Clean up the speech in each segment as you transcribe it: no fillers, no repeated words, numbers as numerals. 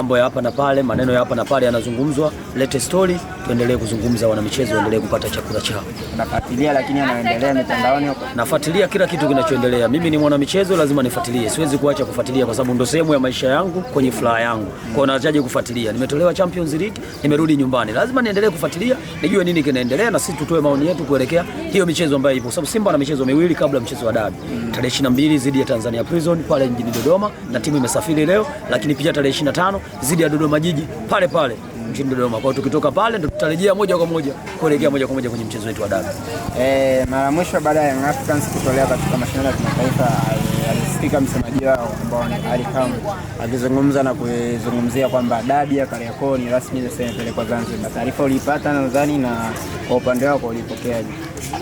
mambo ya hapa na pale, maneno ya hapa na pale yanazungumzwa, lete story, tuendelee kuzungumza, wana michezo endelee kupata chakula chao. Nafuatilia lakini anaendelea mitandaoni huko. Nafuatilia kila kitu kinachoendelea. Mimi ni mwana michezo, lazima nifuatilie. Siwezi kuacha kufuatilia kwa sababu ndio sehemu ya maisha yangu, kwenye furaha yangu. Kwa hiyo nachaje kufuatilia. Nimetolewa Champions League, nimerudi nyumbani. Lazima niendelee kufuatilia, nijue nini kinaendelea na sisi tutoe maoni yetu kuelekea hiyo michezo ambayo ipo. Sababu Simba ana michezo miwili kabla mchezo wa dabi. Tarehe 22 dhidi ya Tanzania Prison pale mjini Dodoma na timu imesafiri leo, lakini pia tarehe 25 dhidi ya Dodoma Jiji pale pale mjini Dodoma. Kwa hiyo tukitoka pale ndio tutarejea moja kwa moja kuelekea moja kwa moja kwenye mchezo wetu wa dabi. Mara mwisho baada ya Young Africans kutolewa katika mashindano ya kimataifa, alisikika msemaji wao ambao ni Ali Kamwe akizungumza na kuzungumzia kwamba dabi ya Kariakoo ni rasmi sasa imepelekwa Zanzibar. Taarifa uliipata nadhani, na kwa upande wako ulipokeaje?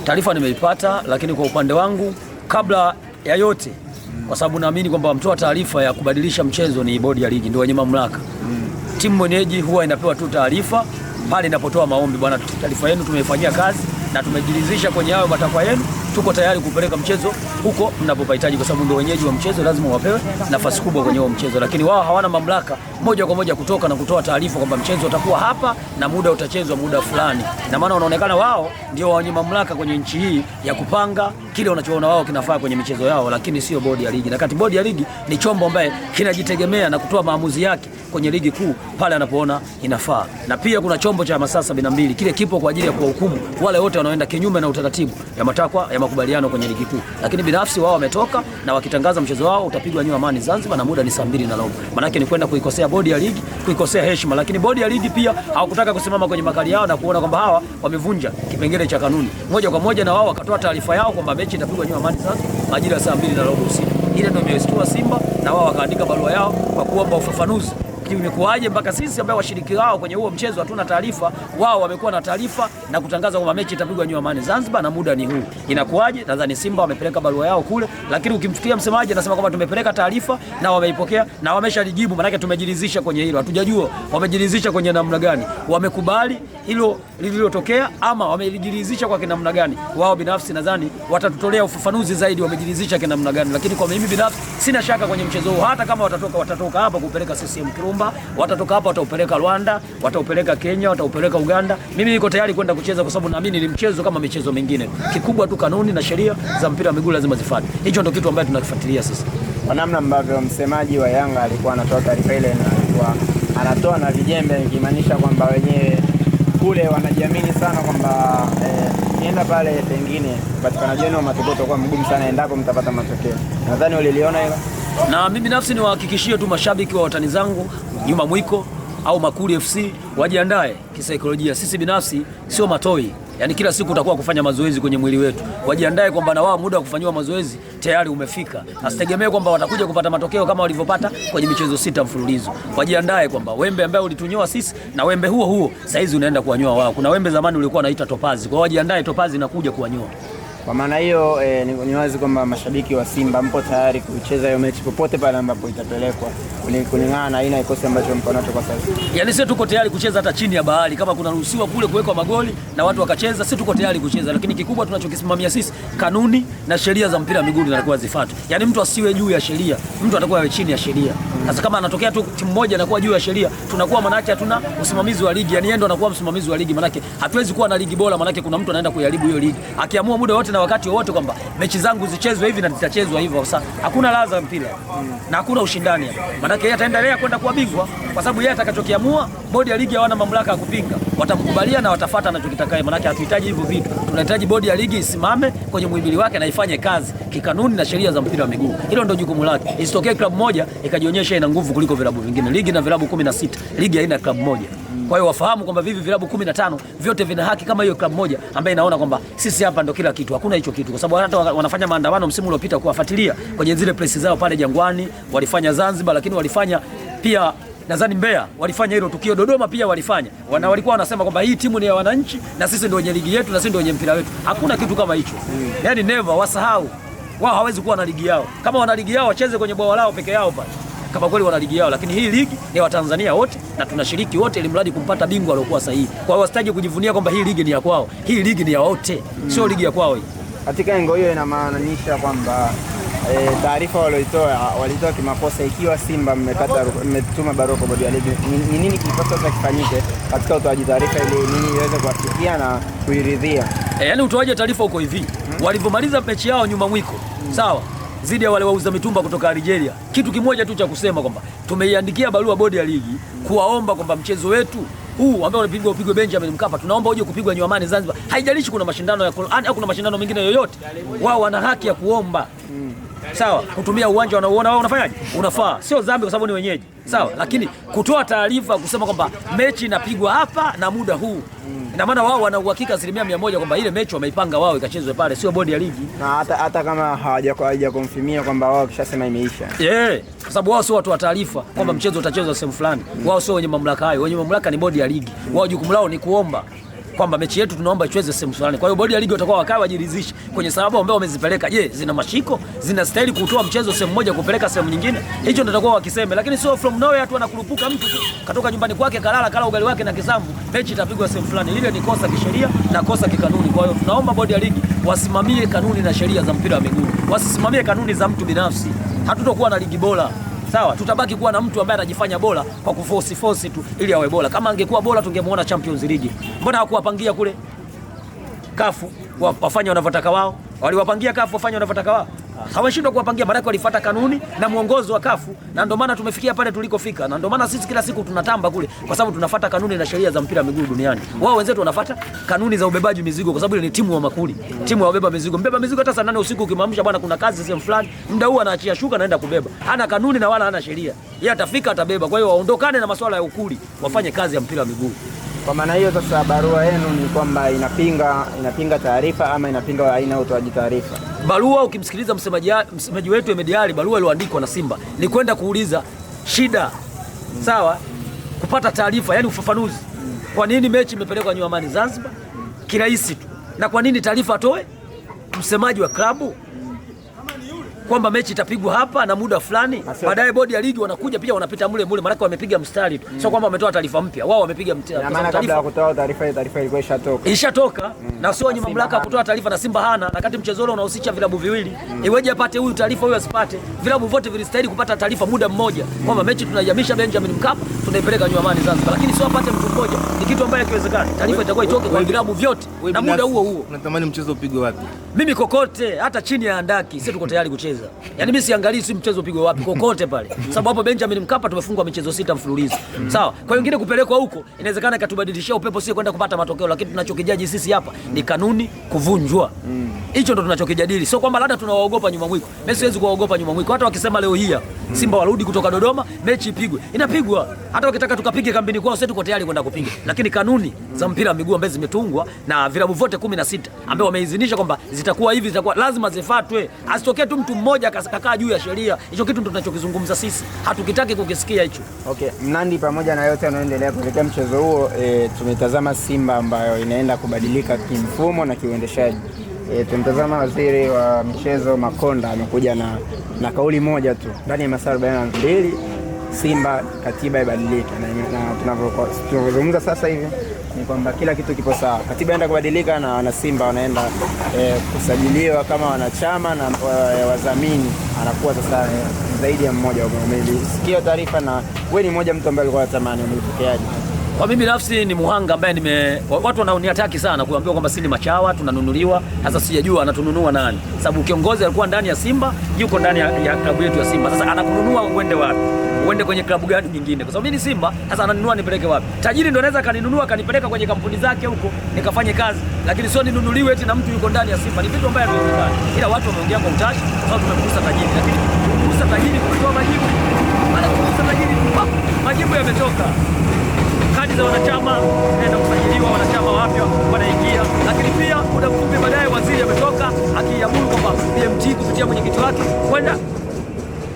Taarifa nimeipata, lakini kwa upande wangu kabla ya yote, kwa sababu naamini kwamba mtoa taarifa ya kubadilisha mchezo ni bodi ya ligi, ndio wenye mamlaka. Timu mwenyeji huwa inapewa tu taarifa pale inapotoa maombi, bwana, taarifa yenu tumeifanyia kazi na tumejiridhisha kwenye hayo matakwa yenu, tuko tayari kupeleka mchezo huko mnapopahitaji, kwa sababu ndio wenyeji wa mchezo, lazima wapewe nafasi kubwa kwenye huo mchezo. Lakini wao hawana mamlaka moja kwa moja kutoka na kutoa taarifa kwamba mchezo utakuwa hapa na muda utachezwa muda fulani, na maana wanaonekana wao ndio wenye mamlaka kwenye nchi hii ya kupanga kile wanachoona wao kinafaa kwenye michezo yao, lakini sio bodi ya ligi. Na kati bodi ya ligi ni chombo ambaye kinajitegemea na kutoa maamuzi yake kwenye ligi kuu pale anapoona inafaa. Na pia kuna chombo cha masaa 72 kile kipo kwa ajili ya kuwahukumu wale wote wanaoenda kinyume na utaratibu ya matakwa ya makubaliano kwenye ligi kuu. Lakini binafsi wao wametoka na wakitangaza mchezo wao utapigwa New Amani Zanzibar na muda ni saa 2:15. Maana yake ni kwenda kuikosea bodi ya ligi, kuikosea heshima. Lakini bodi ya ligi pia hawakutaka kusimama kwenye makali yao na kuona kwamba hawa wamevunja kipengele cha kanuni. Moja kwa moja na wao wakatoa taarifa yao kwamba mechi itapigwa New Amani Zanzibar majira ya saa 2:15 usiku. Ile ndio imestua Simba na wao wakaandika barua yao kwa kuomba ufafanuzi. Imekuaje mpaka sisi ambao washiriki wao kwenye huo mchezo hatuna taarifa, wao wamekuwa na taarifa na kutangaza kwamba mechi itapigwa New Amani Zanzibar na muda ni huu. Inakuaje? Nadhani Simba wamepeleka barua yao kule, lakini ukimfikia msemaji anasema kwamba tumepeleka taarifa na wameipokea na wameshalijibu. Maana yake tumejiridhisha kwenye hilo. Hatujajua wamejiridhisha kwenye namna gani, wamekubali hilo lililotokea ama wamejiridhisha kwa namna gani. Wao binafsi nadhani watatutolea ufafanuzi zaidi wamejiridhisha kwa namna gani, lakini kwa mimi binafsi sina shaka kwenye mchezo huu. Hata kama watatoka hapa kupeleka CCM Kirumba, watatoka hapa wataupeleka Rwanda, wataupeleka Kenya, wataupeleka Uganda, mimi niko tayari kwenda kucheza kwa sababu naamini ni mchezo kama michezo mingine. Kikubwa tu kanuni na sheria za mpira wa miguu lazima zifuatwe. Hicho ndio kitu ambacho tunakifuatilia sasa. Kwa namna ambavyo msemaji wa Yanga alikuwa anatoa taarifa ile, na alikuwa anatoa na vijembe, ikimaanisha kwamba wenyewe kule wanajiamini sana kwamba nienda pale pengine upatikanaji wa matokeo utakuwa mgumu sana endapo mtapata matokeo. Nadhani waliliona hilo. Na mimi binafsi niwahakikishie tu mashabiki wa watani zangu Nyuma Mwiko au Makuli FC wajiandae kisaikolojia. Sisi binafsi sio matoi. Yaani kila siku utakuwa kufanya mazoezi kwenye mwili wetu. Wajiandae kwamba na wao muda wa kufanywa mazoezi tayari umefika. Asitegemee kwamba watakuja kupata matokeo kama walivyopata kwenye michezo 6 mfululizo. Wajiandae kwamba wembe ambao ulitunyoa sisi na wembe huo saizi unaenda kuwanyoa wao. Kuna wembe zamani ulikuwa unaita topazi. Kwa wajiandae topazi inakuja kuwanyoa. Kwa maana hiyo ni wazi kwamba mashabiki wa Simba mpo tayari kucheza hiyo mechi popote pale ambapo itapelekwa kulingana na aina ya kikosi ambacho mko nacho kwa sasa. Yaani sisi tuko tayari kucheza hata chini ya bahari kama kuna ruhusiwa kule kuwekwa magoli na watu wakacheza, sisi tuko tayari kucheza, lakini kikubwa tunachokisimamia sisi kanuni na sheria za mpira wa miguu zinakuwa zifuatwe. Yaani mtu asiwe juu ya sheria, mtu atakuwa awe chini ya sheria. Sasa kama anatokea tu timu moja inakuwa juu ya sheria, tunakuwa manake hatuna usimamizi wa ligi. Yaani yeye ndo anakuwa msimamizi wa ligi, manake hatuwezi kuwa na ligi bora, manake kuna mtu anaenda kuiharibu hiyo ligi. Akiamua muda wote na wakati wote kwamba mechi zangu zichezwe hivi na zitachezwa hivyo, sasa hakuna ladha mpira na hakuna ushindani. Manake yeye ataendelea kwenda kuwa bingwa kwa sababu yeye atakachokiamua, bodi ya ligi hawana mamlaka ya kupinga. Watamkubalia na watafuata anachokitaka. Manake hatuhitaji hivyo vitu. Tunahitaji bodi ya ligi isimame kwenye muhimili wake na ifanye kazi kikanuni na sheria za mpira wa miguu. Hilo ndio jukumu lake. Isitokee klabu moja ikajionyesha ina nguvu kuliko vilabu vingine. Ligi na vilabu 16. Ligi haina klabu moja. Kwa hiyo wafahamu kwamba vivi vilabu 15 vyote vina haki kama hiyo klabu moja ambaye inaona kwamba sisi hapa ndo kila kitu. Hakuna hicho kitu, kwa sababu hata wanafanya maandamano msimu uliopita kuwafuatilia kwenye zile press zao pale Jangwani, walifanya Zanzibar, lakini walifanya pia nadhani Mbeya, walifanya hilo tukio, Dodoma pia walifanya. Walikuwa wanasema kwamba hii timu ni ya wananchi na sisi ndio wenye ligi yetu na sisi ndio wenye mpira wetu. Hakuna kitu kama hicho. Yaani never, wasahau. Wao hawezi kuwa na ligi yao. Kama wana ligi yao wacheze kwenye bwawa lao peke yao pale. Kama kweli wana ligi yao, lakini hii ligi ni wa Tanzania wote na tunashiriki wote ili mradi kumpata bingwa aliyokuwa sahihi. Kwa hiyo wasitaje kujivunia kwamba hii ligi ni ya kwao. Hii ligi ni ya wote. Sio ligi ya kwao hii. Katika engo hiyo inamaanisha kwamba taarifa walitoa kimakosa, ikiwa Simba mmetuma barua kwa bodi ya ligi, ni nini kilipaswa sasa kifanyike katika utoaji taarifa ili nini iweze kuwafikia na kuiridhia? Yaani utoaji taarifa uko hivi, walivyomaliza mechi yao nyuma mwiko, sawa, zidi ya wale wauza mitumba kutoka Algeria, kitu kimoja tu cha kusema kwamba tumeiandikia barua bodi ya ligi kuwaomba kwamba mchezo wetu huu ambao unapigwa Benjamin Mkapa, tunaomba uje kupigwa Nyuamani Zanzibar. Haijalishi kuna mashindano ya Qur'an au kuna mashindano mengine yoyote, wao wana haki ya kuomba. Sawa, kutumia uwanja wanaoona wao unafanyaje? Unafaa. Sio dhambi kwa sababu ni wenyeji. Sawa, lakini kutoa taarifa kusema kwamba mechi inapigwa hapa na muda huu, ina maana wao wana uhakika 100% kwamba ile mechi wameipanga wao ikachezwe pale, sio bodi ya ligi. Na hata kama hawajakonfirmia kwamba wao kishasema imeisha. Kwa sababu wao sio watu wa taarifa kwamba mchezo utachezwa sehemu fulani. Wao sio wenye mamlaka hayo. Wenye mamlaka ni bodi ya ligi. Wao jukumu lao ni kuomba kwamba mechi yetu tunaomba ichezwe sehemu fulani. Kwa hiyo bodi ya ligi watakuwa wakaa wajiridhishe kwenye sababu ambao wamezipeleka. Je, zina mashiko? Zinastahili kutoa mchezo sehemu moja kupeleka sehemu nyingine? Hicho ndio watakuwa wakisema. Lakini sio from nowhere tu anakurupuka mtu tu katoka nyumbani kwake kala ugali wake na kisambu, mechi itapigwa sehemu fulani. Lile ni kosa kisheria na kosa kikanuni. Kwa hiyo tunaomba bodi ya ligi wasimamie kanuni na sheria za mpira wa miguu. Wasisimamie kanuni za mtu binafsi. Hatutokuwa na ligi bora. Sawa, tutabaki kuwa na mtu ambaye anajifanya bora kwa kuforce tu ili awe bora. Kama angekuwa bora tungemuona Champions League. Mbona hawakuwapangia kule kafu wafanye wanavyotaka wao? Waliwapangia kafu wafanye wanavyotaka wao. Hawashindwa kuwapangia, maana walifuata kanuni na mwongozo wa kafu, na ndio maana tumefikia pale tulikofika. Na ndio maana sisi kila siku tunatamba kule kwa sababu tunafuata kanuni na sheria za mpira wa miguu duniani. Wao wenzetu wanafuata kanuni za ubebaji mizigo kwa sababu ile ni timu wa makuli, timu ya ubeba mizigo. Mbeba mizigo hata saa 8 usiku ukimamsha bwana kuna kazi sehemu fulani, muda huu anaachia shuka naenda kubeba. Hana kanuni na wala hana sheria. Yeye atafika atabeba. Kwa hiyo waondokane na masuala ya ukuli, wafanye kazi ya mpira wa miguu. Kwa maana hiyo sasa barua yenu ni kwamba inapinga taarifa ama inapinga aina ya utoaji taarifa? Barua ukimsikiliza msemaji wetu Ahmed Ally, barua iliyoandikwa na Simba ni kwenda kuuliza shida. Sawa, kupata taarifa, yani ufafanuzi. Kwa nini mechi imepelekwa Nyuamani Zanzibar? Kirahisi tu. Na kwa nini taarifa atoe msemaji wa klabu kwamba mechi itapigwa hapa na muda fulani? Baadaye bodi ya ligi wanakuja pia wanapita mule maana wamepiga mstari tu. Sio kwamba wametoa taarifa mpya. Wao wamepiga mstari. Na maana kabla ya kutoa taarifa ilikuwa ishatoka. Ishatoka. Na sio wenye mamlaka kutoa taarifa, na Simba hana. Na kati mchezo ule unahusisha vilabu viwili. Iweje apate huyu taarifa huyu asipate? Vilabu vyote vilistahili kupata taarifa muda mmoja kwamba mechi tunaihamisha Benjamin Mkapa tunaipeleka Nyuamani Zanzibar. Lakini sio apate mtu mmoja. Ni kitu ambacho hakiwezekani. Taarifa itakuwa itoke kwa vilabu vyote na muda huo. Unatamani mchezo upigwe wapi? Mimi kokote, hata chini ya andaki sisi tuko tayari kucheza. Yaani mimi siangalii si mchezo upigwe wapi, kokote pale. Sababu hapo Benjamin Mkapa tumefungwa michezo 6 mfululizo. Sawa. Kwa hiyo ingine kupelekwa huko inawezekana ikatubadilishia upepo, sio kwenda kupata matokeo, lakini tunachokijaji sisi hapa ni kanuni kuvunjwa. Hicho ndo tunachokijadili. Sio kwamba labda tunawaogopa nyuma mwiko. Mimi siwezi kuwaogopa nyuma mwiko. Hata wakisema leo hii Simba warudi kutoka Dodoma, mechi ipigwe, inapigwa. Hata wakitaka tukapige kambini kwao, sisi tuko tayari kwenda kupiga. Lakini kanuni za mpira wa miguu ambazo zimetungwa na vilabu vyote 16 ambao wameidhinisha kwamba zitakuwa hivi, zitakuwa lazima zifuatwe. Asitokee tu mtu mmoja akakaa juu ya sheria. Hicho kitu ndo tunachokizungumza sisi. Hatukitaki kukisikia hicho. Okay, Mnandi, pamoja na yote yanayoendelea kuelekea mchezo huo, tumetazama Simba ambayo inaenda kubadilika kimfumo na kiuendeshaji. Tumtazama waziri wa michezo Makonda amekuja na kauli moja tu, ndani ya masaa 42 Simba katiba ibadilike, na tunavyozungumza sasa hivi ni kwamba kila kitu kipo sawa. Katiba inaenda kubadilika na wana Simba wanaenda kusajiliwa kama wanachama na wadhamini anakuwa sasa zaidi ya mmoja. Umelisikia taarifa na wewe ni mmoja mtu ambaye alikuwa anatamani, umelipokeaje? Kwa mimi binafsi ni muhanga ambaye watu wanaoniataki sana kuambiwa kwamba sisi ni machawa tunanunuliwa. Sasa sijajua anatununua nani, sababu kiongozi alikuwa ndani ya Simba, yuko ndani ya klabu yetu ya Simba. Sasa anakununua uende wapi? Uende kwenye klabu gani nyingine? Kwa sababu mimi ni Simba, sasa ananunua nipeleke wapi? Tajiri ndio anaweza kaninunua kanipeleka kwenye kampuni zake huko nikafanye kazi, lakini sio ninunuliwe eti na mtu yuko ndani ya Simba. Ni vitu ambavyo havifai. Ila watu wameongea kwa utashi kwa sababu tumemgusa tajiri, lakini kumgusa tajiri kutoa majibu. Baada kumgusa tajiri, majibu yametoka. Kadi za wanachama naenda kusajiliwa, wanachama wapya wanaingia, lakini pia muda mfupi baadaye waziri ametoka akiamuru kwamba BMT kupitia mwenyekiti wake kwenda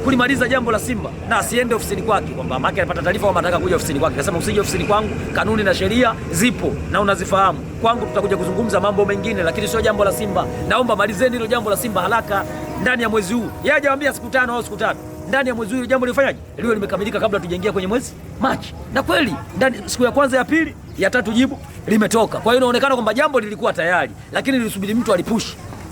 kulimaliza jambo la Simba na asiende ofisini kwake, kwamba maki anapata taarifa kwamba anataka kuja ofisini kwake. Akasema usije ofisini kwangu, kanuni na sheria zipo na unazifahamu. Kwangu tutakuja kuzungumza mambo mengine, lakini sio jambo la Simba. Naomba malizeni hilo jambo la Simba haraka ndani ya mwezi huu. Yeye hajawaambia siku 5 au siku 3. Ndani ya mwezi huu jambo lifanyaje? Leo limekamilika kabla tujaingia kwenye mwezi Machi. Na kweli ndani siku ya kwanza, ya pili, ya tatu jibu limetoka. Kwa hiyo inaonekana kwamba jambo lilikuwa tayari, lakini lilisubiri mtu alipush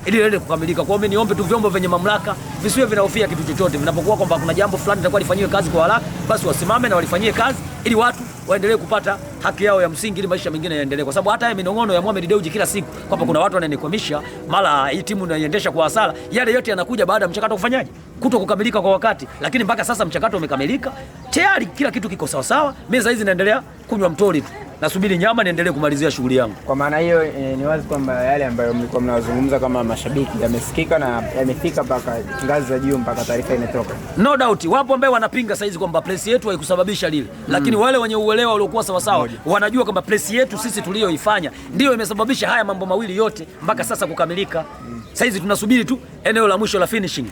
ili iende kukamilika. Kwa hiyo mimi niombe tu vyombo vyenye mamlaka visiwe vinahofia kitu chochote. Vinapokuwa kwamba kuna jambo fulani litakuwa lifanyiwe kazi kwa haraka, basi wasimame na walifanyie kazi ili watu waendelee kupata haki yao ya msingi ili maisha mengine yaendelee. Kwa sababu hata haya minong'ono ya Mohamed Dewji kila siku kwamba kuna watu wananikwamisha, mara hii timu inaiendesha kwa hasara, yale yote yanakuja baada ya mchakato kufanyaje? Kuto kukamilika kwa wakati. Lakini mpaka sasa mchakato umekamilika. Tayari kila kitu kiko sawa sawa. Mimi sasa hizi naendelea kunywa mtori tu. Nasubiri nyama niendelee kumalizia shughuli yangu. Kwa maana hiyo ni wazi kwamba yale ambayo mlikuwa mnazungumza kama mashabiki yamesikika na yamefika mpaka ngazi za juu mpaka taarifa imetoka. No doubt. Wapo ambao wanapinga sasa hizi kwamba press yetu haikusababisha lile. Lakini wale wenye uelewa waliokuwa sawa sawa wanajua kwamba press yetu sisi tuliyoifanya ndio imesababisha haya mambo mawili yote mpaka sasa kukamilika. Sasa hizi tunasubiri tu eneo la mwisho la finishing.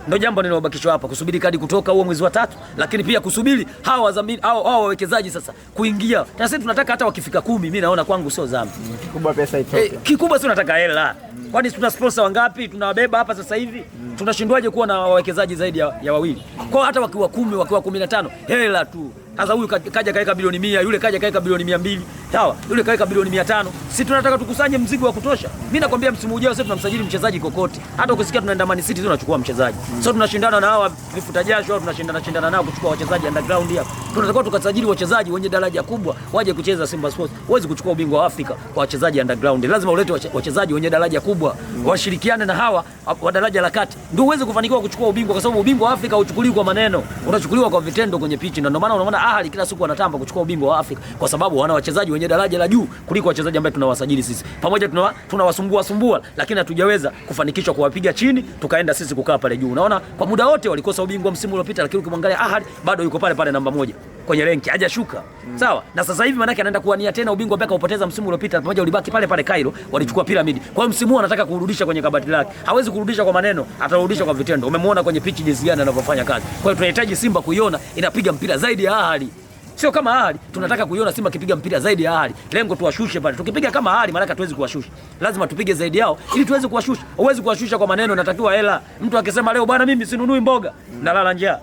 Ndio jambo linalobakishwa hapa, kusubiri kadi kutoka huo mwezi wa 3, lakini pia kusubiri hawa wadhamini au wawekezaji sasa kuingia. Na sisi tunataka hata wakifika 10, mimi naona kwangu sio dhambi. Kikubwa pesa itoke. Kikubwa sio nataka hela. Kwani tuna sponsor wangapi tunawabeba hapa sasa hivi? Tunashindwaje kuwa na wawekezaji zaidi ya wawili? Kwa hata wakiwa 10, wakiwa 15, hela tu. Sasa huyu kaja kaeka bilioni 100, yule kaja kaeka bilioni 200. Sawa? Yule kaeka bilioni 500. Sisi tunataka tukusanye mzigo wa kutosha. Mimi nakwambia msimu ujao sasa tunamsajili mchezaji kokote. Hata ukisikia tunaenda Man City tunachukua mchezaji. Sasa tunashindana na hawa vifuta jasho au tunashindana nao kuchukua wachezaji underground hapa. Tunatakiwa tukasajili wachezaji wenye daraja kubwa waje kucheza Simba Sports. Huwezi kuchukua ubingwa wa Afrika kwa wachezaji underground. Lazima ulete wachezaji wenye daraja kubwa. Washirikiane na hawa wa daraja la kati. Ndio uweze kufanikiwa kuchukua ubingwa, kwa sababu ubingwa wa Afrika hauchukuliwi kwa maneno. Unachukuliwa kwa vitendo kwenye pichi. Ndio maana unaona Ahli kila siku wanatamba kuchukua ubingwa wa Afrika, kwa sababu wana wachezaji wenye daraja la juu kuliko wachezaji ambao tunawasajili sisi. Pamoja tunawasumbua, lakini hatujaweza kufanikishwa kuwapiga chini tukaenda sisi kukaa pale juu. Unaona kwa muda wote walikosa ubingwa msimu uliopita, lakini ukimwangalia Ahli bado yuko pale namba 1 kwenye renki, hajashuka. Sawa? Na sasa hivi manake anaenda kuwania tena ubingwa mpaka upoteza msimu uliopita, pamoja ulibaki pale Cairo, walichukua Pyramid. Kwa hiyo msimu huu anataka kurudisha kwenye kabati lake. Hawezi kurudisha kwa maneno, atarudisha kwa vitendo. Umemwona kwenye pitch jinsi gani anavyofanya kazi. Kwa hiyo tunahitaji Simba kuiona inapiga mpira zaidi ya Ahli. Sio kama Ahli, tunataka kuiona Simba kipiga mpira zaidi ya Ahli. Lengo tuwashushe pale. Tukipiga kama Ahli maana hatuwezi kuwashusha. Lazima tupige zaidi yao ili tuweze kuwashusha. Huwezi kuwashusha kwa maneno, natakiwa hela. Mtu akisema leo bwana mimi sinunui mboga, nalala njaa.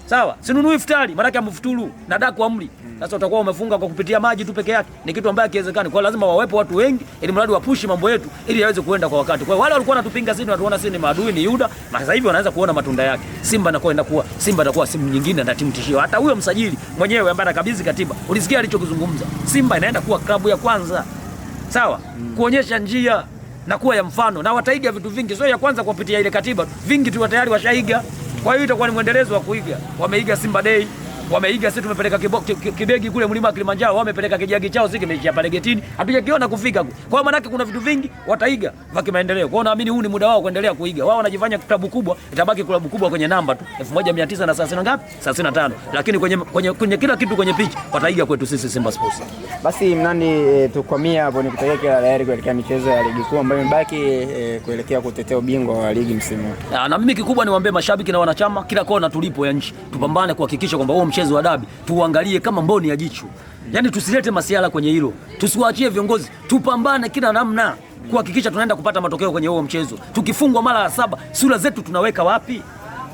Sawa? Sinunui iftari, maana amfuturu na daku amri. Sasa utakuwa umefunga kwa kupitia maji tu peke yake. Ni kitu ambacho kiwezekani. Kwa lazima wawepo watu wengi ili mradi wapushi mambo yetu ili yaweze kuenda kwa wakati. Kwa hiyo wale walikuwa wanatupinga sisi, wanatuona sisi ni maadui, ni Yuda, na sasa hivi wanaanza kuona matunda yake. Simba itakuwa simu nyingine na timu tishio. Hata huyo msajili mwenyewe ambaye anakabidhi katiba, ulisikia alichokizungumza. Simba inaenda kuwa klabu ya kwanza. Sawa? Kuonyesha njia na kuwa ya mfano, na wataiga vitu vingi, sio ya kwanza kupitia ile katiba. Vingi tu tayari washaiga. Kwa hiyo itakuwa ni mwendelezo wa kuiga. Wameiga Simba Day, wameiga sisi tumepeleka kibegi kule mlima Kilimanjaro, wamepeleka kijagi chao sisi kimeishia pale getini. Hatujakiona kufika. Kwa hiyo maana kuna vitu vingi wataiga vya kimaendeleo. Kwa hiyo naamini huu ni muda wao kuendelea kuiga. Wao wanajifanya klabu kubwa, itabaki klabu kubwa kwenye namba tu 1930 ngapi? 35. Lakini kwenye kila kitu kwenye pitch wataiga kwetu sisi Simba Sports. Basi Mnandi, tukomia hapo, nikutakia kila la heri kuelekea michezo ya ligi kuu ambayo imebaki kuelekea kutetea ubingwa wa ligi msimu huu. Na mimi kikubwa niwaambie mashabiki na wanachama kila kona tulipo ya nchi, tupambane kuhakikisha kwamba huo mchezo wa dabi tuangalie kama mboni ya jicho. Yaani tusilete masiala kwenye hilo. Tusiwaachie viongozi, tupambane kila namna kuhakikisha tunaenda kupata matokeo kwenye huo mchezo. Tukifungwa mara 7, sura zetu tunaweka wapi?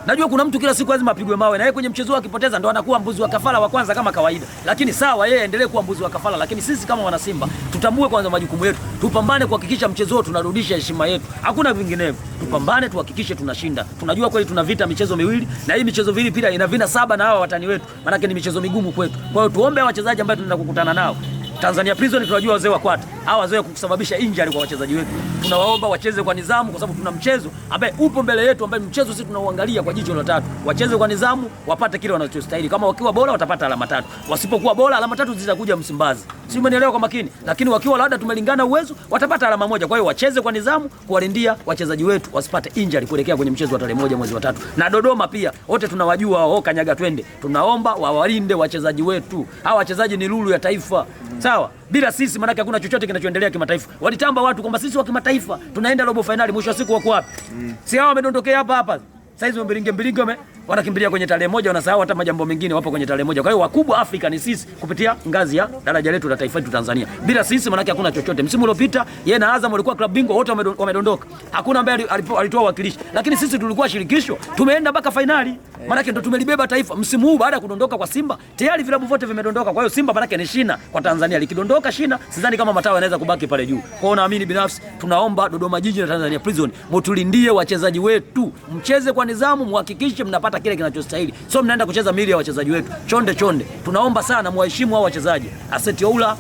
Najua kuna mtu kila siku lazima apigwe mawe, na yeye kwenye mchezo wake akipoteza ndo anakuwa mbuzi wa kafara wa kwanza kama kawaida. Lakini sawa, yeye endelee kuwa mbuzi wa kafara, lakini sisi kama wana Simba tutambue kwanza majukumu yetu. Tupambane kuhakikisha mchezo wetu tunarudisha heshima yetu. Hakuna vinginevyo. Tupambane tuhakikishe tunashinda. Tunajua kweli tuna vita michezo miwili, na hii michezo miwili pia ina vina 7 na hawa watani wetu. Maana ni michezo migumu kwetu. Kwa hiyo tuombe wachezaji ambao tunaenda kukutana nao. Tanzania Prison tunajua wazee wa kwata. Hawa wazee kusababisha injury kwa wachezaji wetu. Tunawaomba wacheze kwa nidhamu, kwa sababu tuna mchezo ambaye upo mbele yetu, ambaye mchezo sisi tunauangalia kwa jicho la tatu. Wacheze kwa nidhamu, wapate kile wanachostahili. Kama wakiwa bora watapata alama 3. Wasipokuwa bora alama 3 zitakuja Msimbazi. Si umenielewa kwa makini? Lakini wakiwa labda tumelingana uwezo, watapata alama 1. Kwa hiyo wacheze kwa nidhamu, kuwalindia wachezaji wetu wasipate injury kuelekea kwenye mchezo wa tarehe 1 mwezi wa 3. Na Dodoma pia, wote tunawajua wao kanyaga twende. Tunaomba wawalinde wachezaji wetu. Hawa wachezaji ni lulu ya taifa. Sawa? Bila sisi maana hakuna chochote kinachoendelea kimataifa. Walitamba watu kwamba sisi wa kimataifa tunaenda robo finali, mwisho wa siku wako wapi? Si hao wamedondokea hapa. Saizi mbilinge wanakimbilia kwenye tarehe moja, wanasahau hata majambo mengine, wapo kwenye tarehe moja. Kwa hiyo wakubwa Afrika ni sisi kupitia ngazi ya daraja letu la taifa letu Tanzania. Bila sisi maana hakuna chochote. Msimu uliopita yeye na Azam walikuwa klabu bingwa, wote wamedondoka. Hakuna ambaye alitoa uwakilishi. Lakini sisi tulikuwa shirikisho, tumeenda mpaka finali. Maana ndo tumelibeba taifa. Msimu huu baada ya kudondoka kwa Simba, tayari vilabu vyote vimedondoka. Kwa hiyo Simba maana ni shina kwa Tanzania. Likidondoka shina, sidhani kama matawi yanaweza kubaki pale juu. Kwa hiyo naamini binafsi tunaomba Dodoma Jiji na Tanzania Prison mtulindie wachezaji wetu. Mcheze kwa nidhamu, muhakikishe mnapata kile kinachostahili. So mnaenda kucheza mili ya wachezaji wetu. Chonde chonde. Tunaomba sana muheshimu hao wachezaji. Aseti Oula